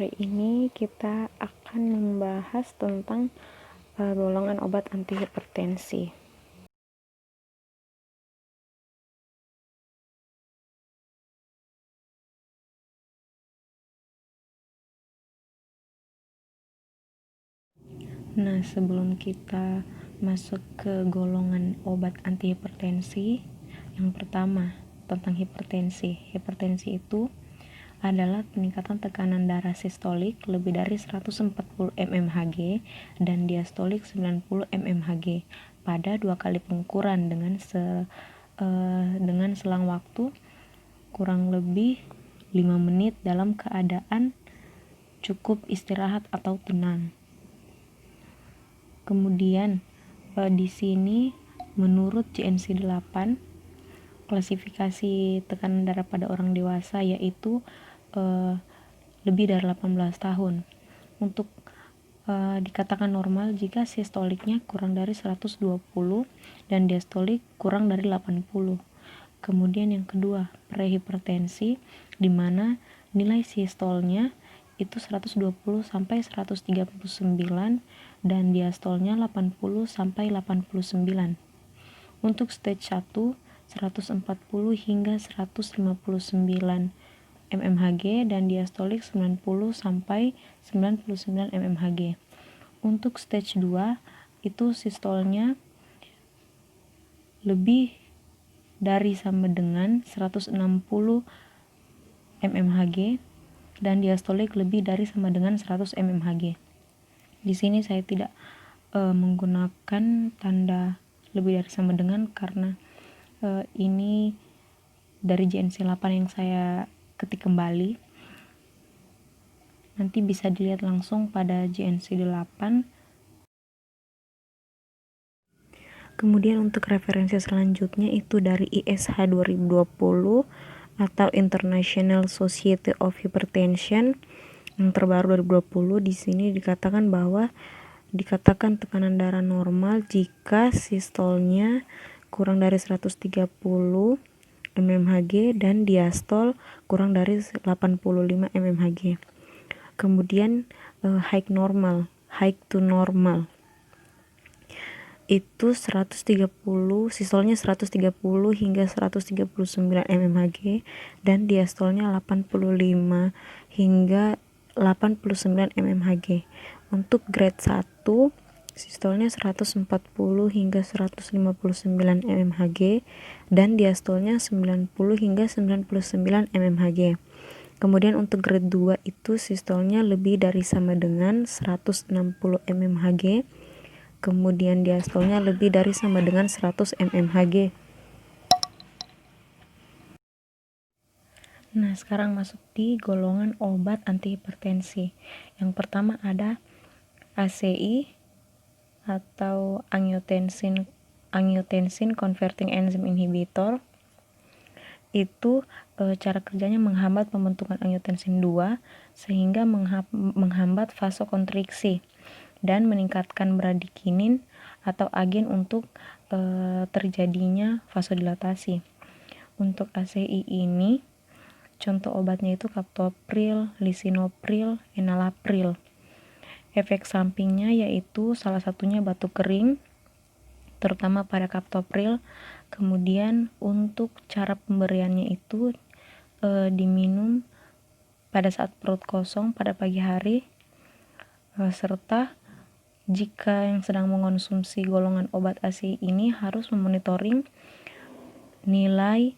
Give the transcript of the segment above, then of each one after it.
Hari ini kita akan membahas tentang golongan obat antihipertensi. Nah, sebelum kita masuk ke golongan obat antihipertensi, yang pertama tentang hipertensi. Hipertensi itu adalah peningkatan tekanan darah sistolik lebih dari 140 mmHg dan diastolik 90 mmHg pada 2 kali pengukuran dengan selang waktu kurang lebih 5 menit dalam keadaan cukup istirahat atau tenang. Kemudian di sini menurut JNC8 klasifikasi tekanan darah pada orang dewasa yaitu lebih dari 18 tahun. Untuk dikatakan normal jika sistoliknya kurang dari 120 dan diastolik kurang dari 80. Kemudian yang kedua, prehipertensi, di mana nilai sistolnya itu 120 sampai 139 dan diastolnya 80 sampai 89. Untuk stage 1 140 hingga 159 mmHg dan diastolik 90 sampai 99 mmHg. Untuk stage 2 itu sistolnya lebih dari sama dengan 160 mmHg dan diastolik lebih dari sama dengan 100 mmHg. Di sini saya tidak menggunakan tanda lebih dari sama dengan karena ini dari JNC8 yang saya ketik kembali. Nanti bisa dilihat langsung pada JNC8. Kemudian untuk referensi selanjutnya itu dari ISH 2020 atau International Society of Hypertension yang terbaru 2020. Di sini dikatakan bahwa tekanan darah normal jika sistolnya kurang dari 130 mmHg dan diastol kurang dari 85 mmHg. Kemudian high to normal itu 130, sistolnya 130 hingga 139 mmHg dan diastolnya 85 hingga 89 mmHg. Untuk grade 1 sistolnya 140 hingga 159 mmHg dan diastolnya 90 hingga 99 mmHg. Kemudian untuk grade 2 itu sistolnya lebih dari sama dengan 160 mmHg. Kemudian diastolnya lebih dari sama dengan 100 mmHg. Nah, sekarang masuk di golongan obat antihipertensi. Yang pertama ada ACI atau angiotensin converting enzyme inhibitor. Itu cara kerjanya menghambat pembentukan angiotensin 2 sehingga menghambat vasokonstriksi dan meningkatkan bradikinin atau agen untuk terjadinya vasodilatasi. Untuk ACI ini contoh obatnya itu captopril, lisinopril, enalapril. Efek sampingnya yaitu salah satunya batuk kering, terutama pada captopril. Kemudian untuk cara pemberiannya itu diminum pada saat perut kosong pada pagi hari, serta jika yang sedang mengonsumsi golongan obat ACI ini harus memonitoring nilai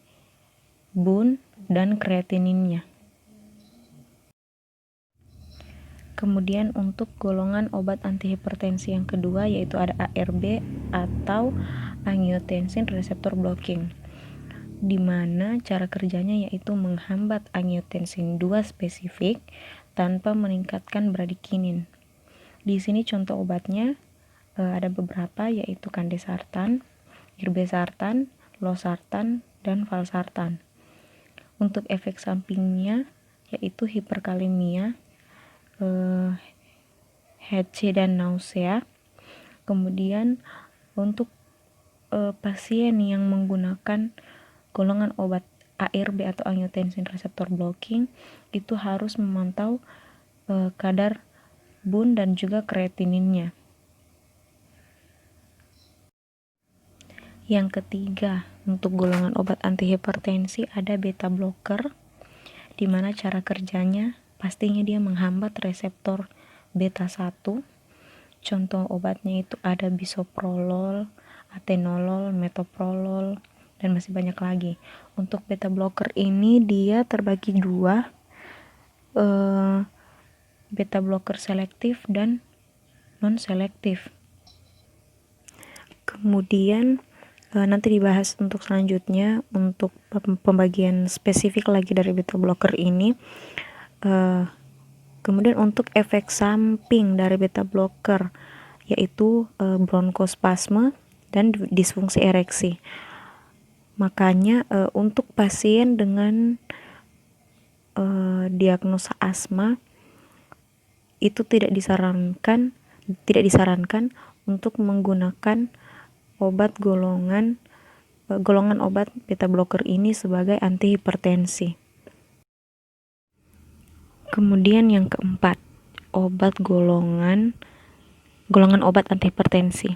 BUN dan kreatininnya. Kemudian untuk golongan obat antihipertensi yang kedua yaitu ada ARB atau angiotensin receptor blocking, di mana cara kerjanya yaitu menghambat angiotensin 2 spesifik tanpa meningkatkan bradikinin. Di sini contoh obatnya ada beberapa yaitu kandesartan, irbesartan, losartan, dan valsartan. Untuk efek sampingnya yaitu hiperkalemia, headache dan nausea. Kemudian untuk pasien yang menggunakan golongan obat ARB atau angiotensin receptor blocking itu harus memantau kadar bun dan juga kreatininnya. Yang ketiga, untuk golongan obat antihipertensi ada beta blocker, di mana cara kerjanya pastinya dia menghambat reseptor beta 1. Contoh obatnya itu ada bisoprolol, atenolol, metoprolol, dan masih banyak lagi. Untuk beta blocker ini dia terbagi dua, beta blocker selektif dan non selektif. Kemudian nanti dibahas untuk selanjutnya untuk pembagian spesifik lagi dari beta blocker ini. Kemudian untuk efek samping dari beta blocker yaitu bronkospasme dan disfungsi ereksi. Makanya untuk pasien dengan diagnosa asma itu tidak disarankan untuk menggunakan obat golongan obat beta blocker ini sebagai antihipertensi. Kemudian yang keempat, golongan obat antihipertensi.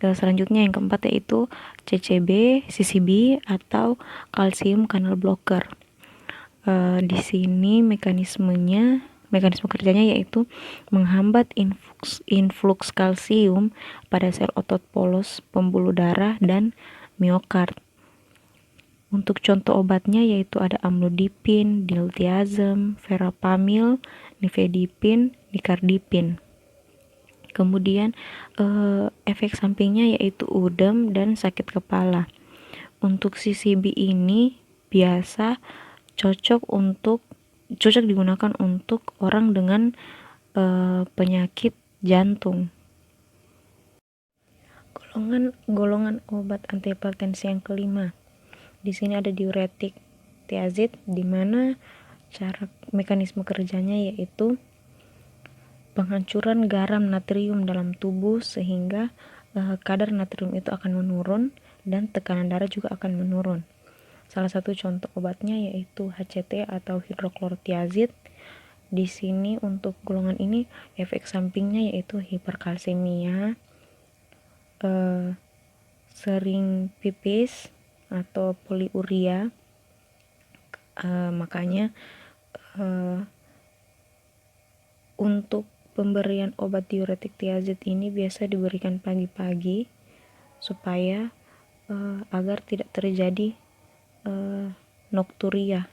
Selanjutnya yang keempat yaitu CCB, CCB atau kalsium kanal blocker. Di sini mekanisme kerjanya yaitu menghambat influx kalsium pada sel otot polos pembuluh darah dan miokard. Untuk contoh obatnya yaitu ada amlodipin, diltiazem, verapamil, nifedipin, nicardipin. Kemudian efek sampingnya yaitu udem dan sakit kepala. Untuk CCB ini biasa cocok digunakan untuk orang dengan penyakit jantung. Golongan obat antihipertensi yang kelima. Di sini ada diuretik tiazid, di mana mekanisme kerjanya yaitu penghancuran garam natrium dalam tubuh sehingga kadar natrium itu akan menurun dan tekanan darah juga akan menurun. Salah satu contoh obatnya yaitu HCT atau hidroklorotiazid. Di sini untuk golongan ini efek sampingnya yaitu hiperkalsemia, sering pipis atau poliuria. Makanya untuk pemberian obat diuretik tiazid ini biasa diberikan pagi-pagi supaya agar tidak terjadi nokturia